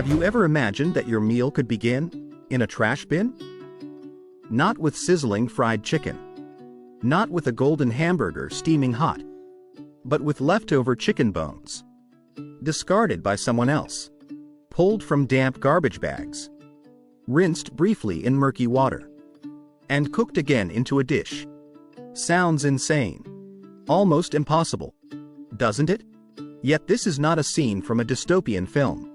Have you ever imagined that your meal could begin in a trash bin? Not with sizzling fried chicken. Not with a golden hamburger steaming hot. But with leftover chicken bones. Discarded by someone else. Pulled from damp garbage bags. Rinsed briefly in murky water. And cooked again into a dish. Sounds insane. Almost impossible. Doesn't it? Yet this is not a scene from a dystopian film.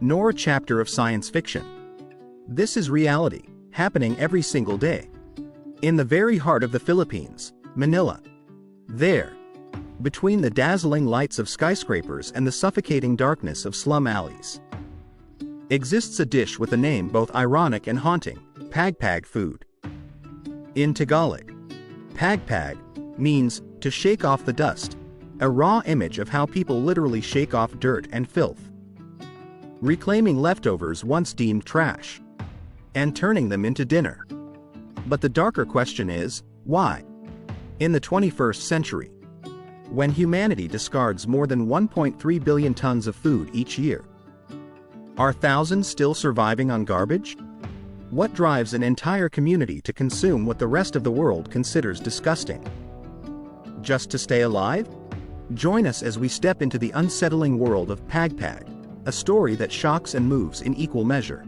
Nor a chapter of science fiction. This is reality, happening every single day. In the very heart of the Philippines, Manila. There, between the dazzling lights of skyscrapers and the suffocating darkness of slum alleys, exists a dish with a name both ironic and haunting: Pagpag food. In Tagalog, Pagpag means to shake off the dust, a raw image of how people literally shake off dirt and filth, reclaiming leftovers once deemed trash, and turning them into dinner. But the darker question is, why? In the 21st century, when humanity discards more than 1.3 billion tons of food each year, are thousands still surviving on garbage? What drives an entire community to consume what the rest of the world considers disgusting? Just to stay alive? Join us as we step into the unsettling world of Pagpag, a story that shocks and moves in equal measure.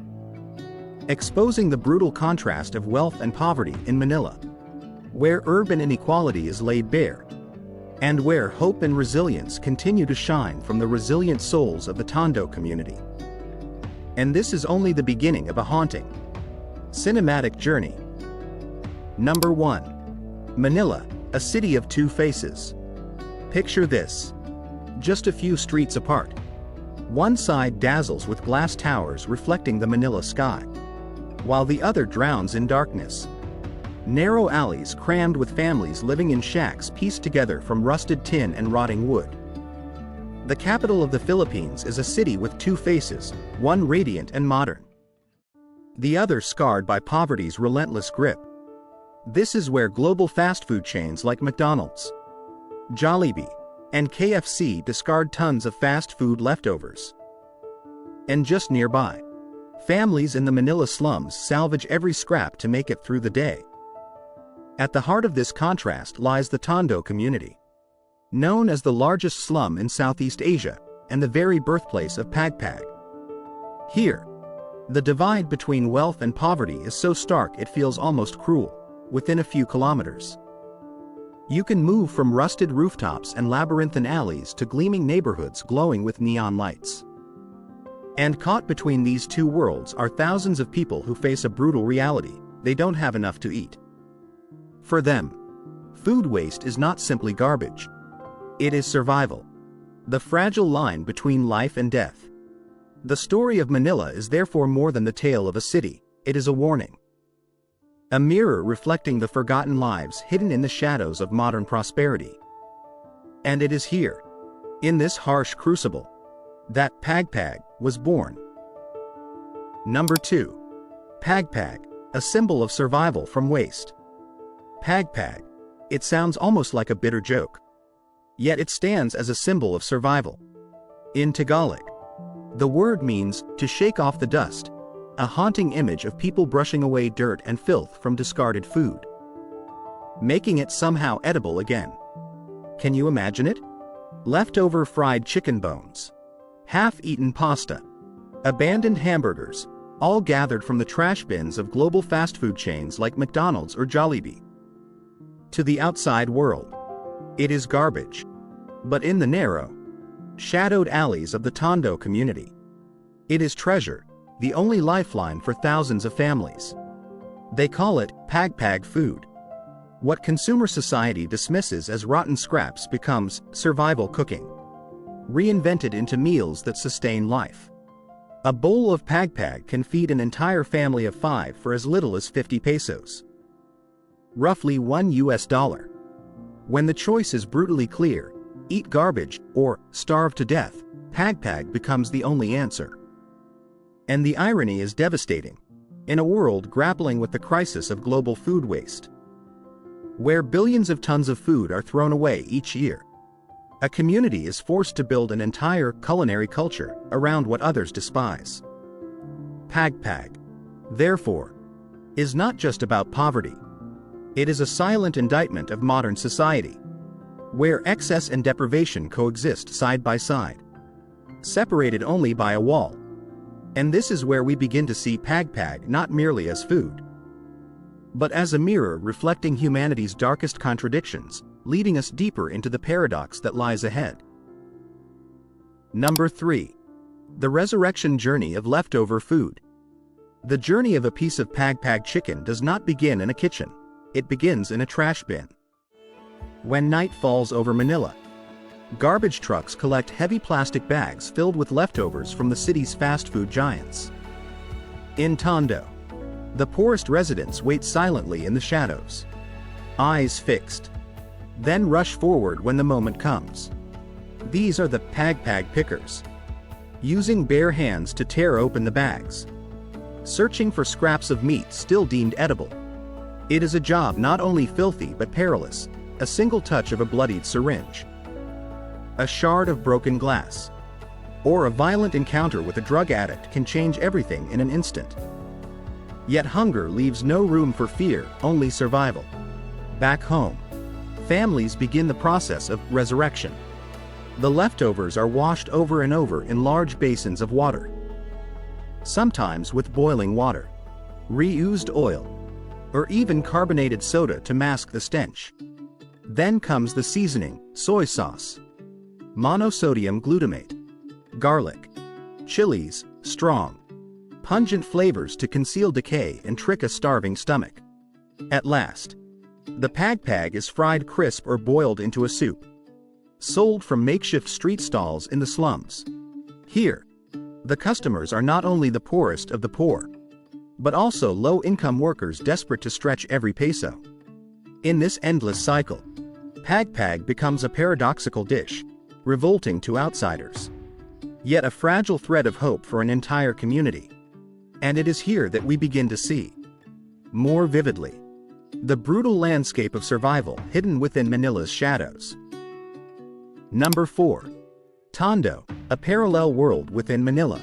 Exposing the brutal contrast of wealth and poverty in Manila, where urban inequality is laid bare, and where hope and resilience continue to shine from the resilient souls of the Tondo community. And this is only the beginning of a haunting cinematic journey. Number 1. Manila, a city of two faces. Picture this. Just a few streets apart. One side dazzles with glass towers reflecting the Manila sky, while the other drowns in darkness. Narrow alleys crammed with families living in shacks pieced together from rusted tin and rotting wood. The capital of the Philippines is a city with two faces, one radiant and modern, the other scarred by poverty's relentless grip. This is where global fast food chains like McDonald's, Jollibee, and KFC discard tons of fast food leftovers. And just nearby, families in the Manila slums salvage every scrap to make it through the day. At the heart of this contrast lies the Tondo community, known as the largest slum in Southeast Asia and the very birthplace of Pagpag. Here, the divide between wealth and poverty is so stark it feels almost cruel. Within a few kilometers, you can move from rusted rooftops and labyrinthine alleys to gleaming neighborhoods glowing with neon lights. And caught between these two worlds are thousands of people who face a brutal reality: they don't have enough to eat. For them, food waste is not simply garbage. It is survival. The fragile line between life and death. The story of Manila is therefore more than the tale of a city. It is a warning. A mirror reflecting the forgotten lives hidden in the shadows of modern prosperity. And it is here, in this harsh crucible, that Pagpag was born. Number 2. Pagpag, a symbol of survival from waste. Pagpag. It sounds almost like a bitter joke. Yet it stands as a symbol of survival. In Tagalog, the word means to shake off the dust, a haunting image of people brushing away dirt and filth from discarded food, making it somehow edible again. Can you imagine it? Leftover fried chicken bones, half-eaten pasta, abandoned hamburgers, all gathered from the trash bins of global fast food chains like McDonald's or Jollibee. To the outside world, it is garbage. But in the narrow, shadowed alleys of the Tondo community, it is treasure, the only lifeline for thousands of families. They call it Pagpag food. What consumer society dismisses as rotten scraps becomes survival cooking, reinvented into meals that sustain life. A bowl of Pagpag can feed an entire family of 5 for as little as 50 pesos. Roughly $1. When the choice is brutally clear, eat garbage or starve to death, Pagpag becomes the only answer. And the irony is devastating. In a world grappling with the crisis of global food waste, where billions of tons of food are thrown away each year, A community is forced to build an entire culinary culture around what others despise. Pagpag, therefore, is not just about poverty. It is a silent indictment of modern society, where excess and deprivation coexist side by side, separated only by a wall. And this is where we begin to see Pagpag not merely as food, but as a mirror reflecting humanity's darkest contradictions, leading us deeper into the paradox that lies ahead. Number 3. The resurrection journey of leftover food. The journey of a piece of Pagpag chicken does not begin in a kitchen. It begins in a trash bin. When night falls over Manila, garbage trucks collect heavy plastic bags filled with leftovers from the city's fast food giants. In Tondo, the poorest residents wait silently in the shadows, eyes fixed, then rush forward when the moment comes. These are the Pagpag pickers, using bare hands to tear open the bags, searching for scraps of meat still deemed edible. It is a job not only filthy but perilous. A single touch of a bloodied syringe, a shard of broken glass, or a violent encounter with a drug addict can change everything in an instant. Yet hunger leaves no room for fear, only survival. Back home, families begin the process of resurrection. The leftovers are washed over and over in large basins of water, sometimes with boiling water, reused oil, or even carbonated soda to mask the stench. Then comes the seasoning: soy sauce, monosodium glutamate, garlic, chilies, strong, pungent flavors to conceal decay and trick a starving stomach. At last, the Pagpag is fried crisp or boiled into a soup, sold from makeshift street stalls in the slums. Here, the customers are not only the poorest of the poor, but also low-income workers desperate to stretch every peso. In this endless cycle, Pagpag becomes a paradoxical dish, revolting to outsiders, yet a fragile thread of hope for an entire community. And it is here that we begin to see, more vividly, the brutal landscape of survival hidden within Manila's shadows. Number 4. Tondo, a parallel world within Manila.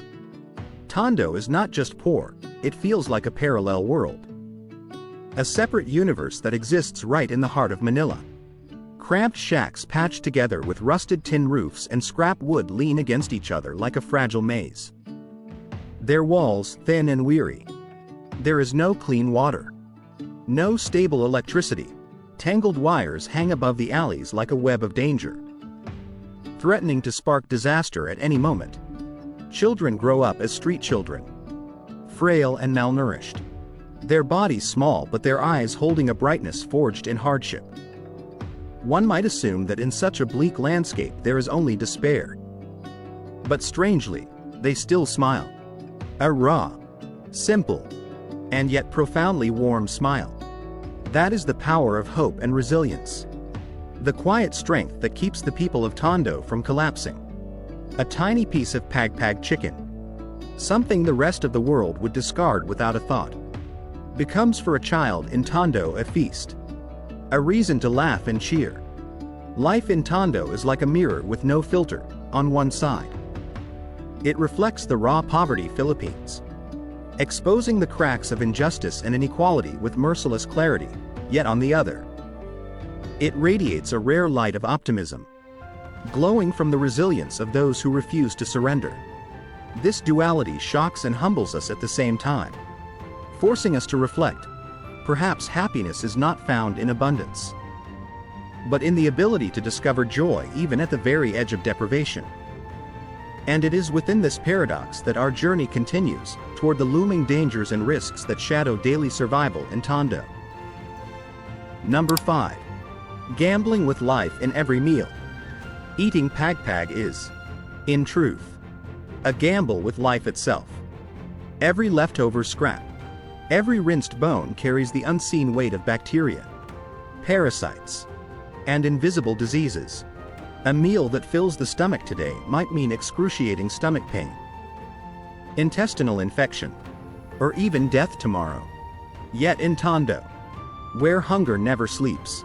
Tondo is not just poor, it feels like a parallel world. A separate universe that exists right in the heart of Manila. Cramped shacks patched together with rusted tin roofs and scrap wood lean against each other like a fragile maze. Their walls thin and weary. There is no clean water, no stable electricity. Tangled wires hang above the alleys like a web of danger, threatening to spark disaster at any moment. Children grow up as street children, frail and malnourished, their bodies small but their eyes holding a brightness forged in hardship. One might assume that in such a bleak landscape there is only despair. But strangely, they still smile. A raw, simple, and yet profoundly warm smile. That is the power of hope and resilience. The quiet strength that keeps the people of Tondo from collapsing. A tiny piece of Pagpag chicken, something the rest of the world would discard without a thought, becomes for a child in Tondo a feast, a reason to laugh and cheer. Life in Tondo is like a mirror with no filter. On one side, it reflects the raw poverty Philippines, exposing the cracks of injustice and inequality with merciless clarity. Yet on the other, it radiates a rare light of optimism, glowing from the resilience of those who refuse to surrender. This duality shocks and humbles us at the same time, forcing us to reflect. Perhaps happiness is not found in abundance, but in the ability to discover joy even at the very edge of deprivation. And it is within this paradox that our journey continues, toward the looming dangers and risks that shadow daily survival in Tondo. Number 5. Gambling with life in every meal. Eating Pagpag is, in truth, a gamble with life itself. Every leftover scrap, every rinsed bone carries the unseen weight of bacteria, parasites, and invisible diseases. A meal that fills the stomach today might mean excruciating stomach pain, intestinal infection, or even death tomorrow. Yet in Tondo, where hunger never sleeps,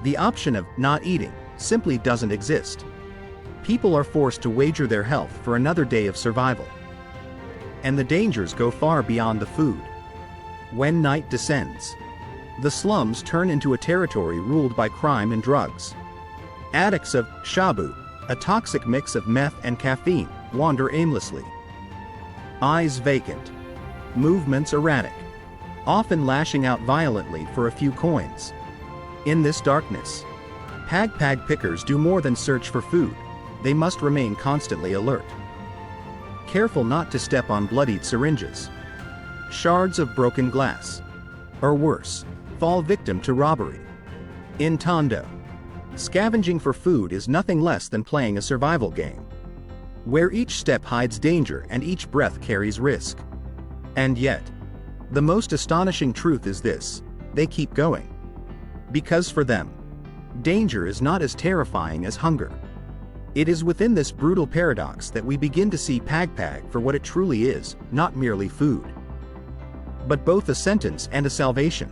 the option of not eating simply doesn't exist. People are forced to wager their health for another day of survival. And the dangers go far beyond the food. When night descends, the slums turn into a territory ruled by crime and drugs. Addicts of shabu, a toxic mix of meth and caffeine, wander aimlessly. Eyes vacant, movements erratic, often lashing out violently for a few coins. In this darkness, Pagpag pickers do more than search for food, they must remain constantly alert. Careful not to step on bloodied syringes, shards of broken glass, or worse, fall victim to robbery. In Tondo, scavenging for food is nothing less than playing a survival game, where each step hides danger and each breath carries risk. And yet, the most astonishing truth is this: they keep going. Because for them, danger is not as terrifying as hunger. It is within this brutal paradox that we begin to see Pagpag for what it truly is, not merely food, but both a sentence and a salvation.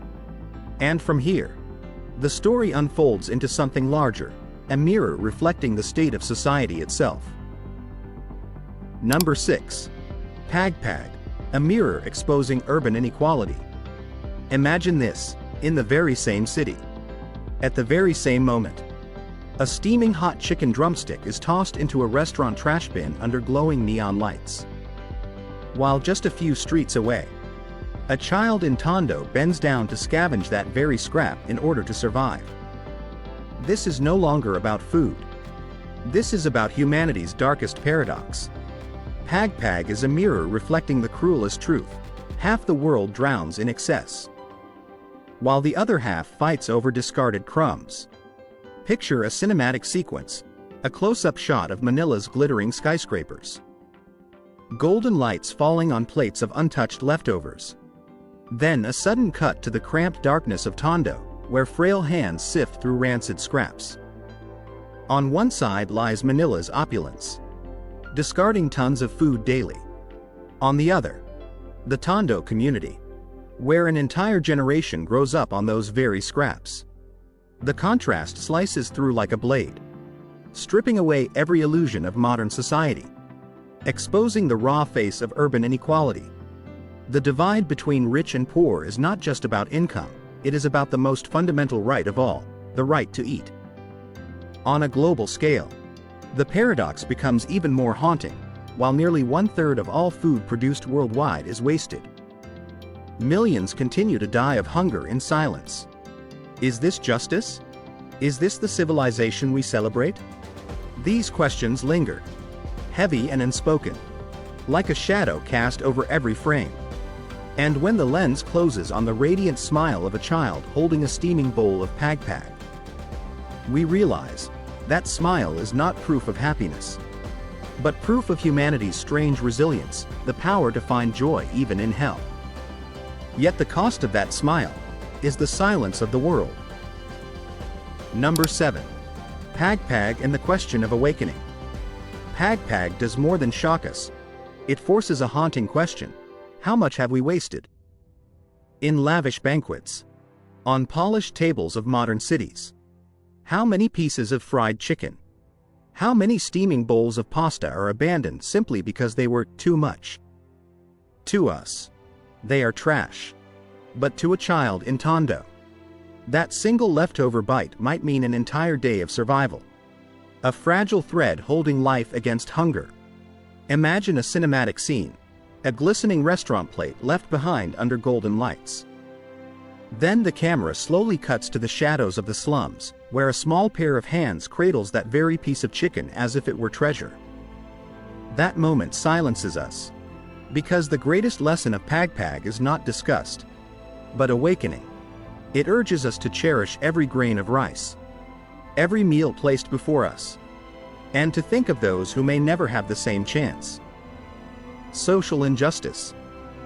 And from here, the story unfolds into something larger, a mirror reflecting the state of society itself. Number 6. Pagpag, a mirror exposing urban inequality. Imagine this, in the very same city. At the very same moment, a steaming hot chicken drumstick is tossed into a restaurant trash bin under glowing neon lights. While just a few streets away, a child in Tondo bends down to scavenge that very scrap in order to survive. This is no longer about food. This is about humanity's darkest paradox. Pagpag is a mirror reflecting the cruelest truth: half the world drowns in excess, while the other half fights over discarded crumbs. Picture a cinematic sequence, a close-up shot of Manila's glittering skyscrapers. Golden lights falling on plates of untouched leftovers. Then a sudden cut to the cramped darkness of Tondo, where frail hands sift through rancid scraps. On one side lies Manila's opulence, discarding tons of food daily. On the other, the Tondo community, where an entire generation grows up on those very scraps. The contrast slices through like a blade, stripping away every illusion of modern society, exposing the raw face of urban inequality. The divide between rich and poor is not just about income, it is about the most fundamental right of all, the right to eat. On a global scale, the paradox becomes even more haunting. While nearly 1/3 of all food produced worldwide is wasted, millions continue to die of hunger in silence. Is this justice? Is this the civilization we celebrate? These questions linger, heavy and unspoken, like a shadow cast over every frame. And when the lens closes on the radiant smile of a child holding a steaming bowl of Pagpag, we realize that smile is not proof of happiness, but proof of humanity's strange resilience, the power to find joy even in hell. Yet the cost of that smile is the silence of the world. Number 7. Pagpag and the question of awakening. Pagpag does more than shock us. It forces a haunting question: how much have we wasted? In lavish banquets, on polished tables of modern cities, how many pieces of fried chicken? How many steaming bowls of pasta are abandoned simply because they were too much? To us, they are trash. But to a child in Tondo, that single leftover bite might mean an entire day of survival. A fragile thread holding life against hunger. Imagine a cinematic scene, a glistening restaurant plate left behind under golden lights. Then the camera slowly cuts to the shadows of the slums, where a small pair of hands cradles that very piece of chicken as if it were treasure. That moment silences us, because the greatest lesson of Pagpag is not disgust, but awakening. It urges us to cherish every grain of rice, every meal placed before us, and to think of those who may never have the same chance. Social injustice,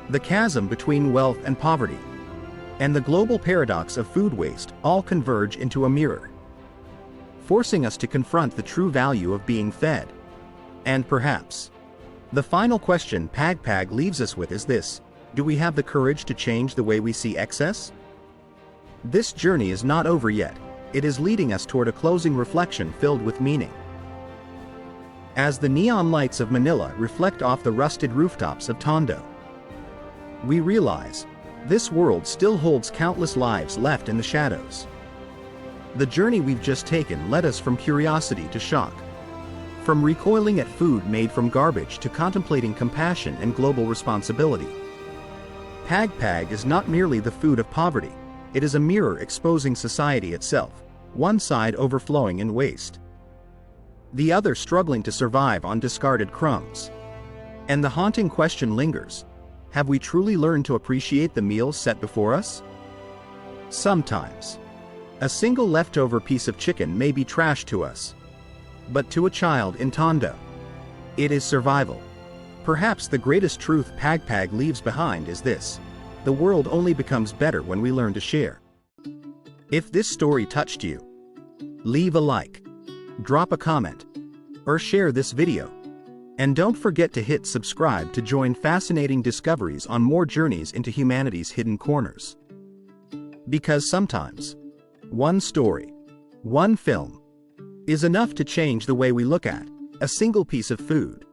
the chasm between wealth and poverty, and the global paradox of food waste all converge into a mirror, forcing us to confront the true value of being fed. And perhaps, the final question Pagpag leaves us with is this: do we have the courage to change the way we see excess? This journey is not over yet, it is leading us toward a closing reflection filled with meaning. as the neon lights of Manila reflect off the rusted rooftops of Tondo. We realize, this world still holds countless lives left in the shadows. The journey we've just taken led us from curiosity to shock. From recoiling at food made from garbage to contemplating compassion and global responsibility. Pagpag is not merely the food of poverty, it is a mirror exposing society itself, one side overflowing in waste, the other struggling to survive on discarded crumbs. And the haunting question lingers, have we truly learned to appreciate the meals set before us? Sometimes. A single leftover piece of chicken may be trash to us. But to a child in Tondo, it is survival. Perhaps the greatest truth Pagpag leaves behind is this: the world only becomes better when we learn to share. If this story touched you, leave a like, drop a comment, or share this video. And don't forget to hit subscribe to join fascinating discoveries on more journeys into humanity's hidden corners. Because sometimes, one story, one film, is enough to change the way we look at a single piece of food.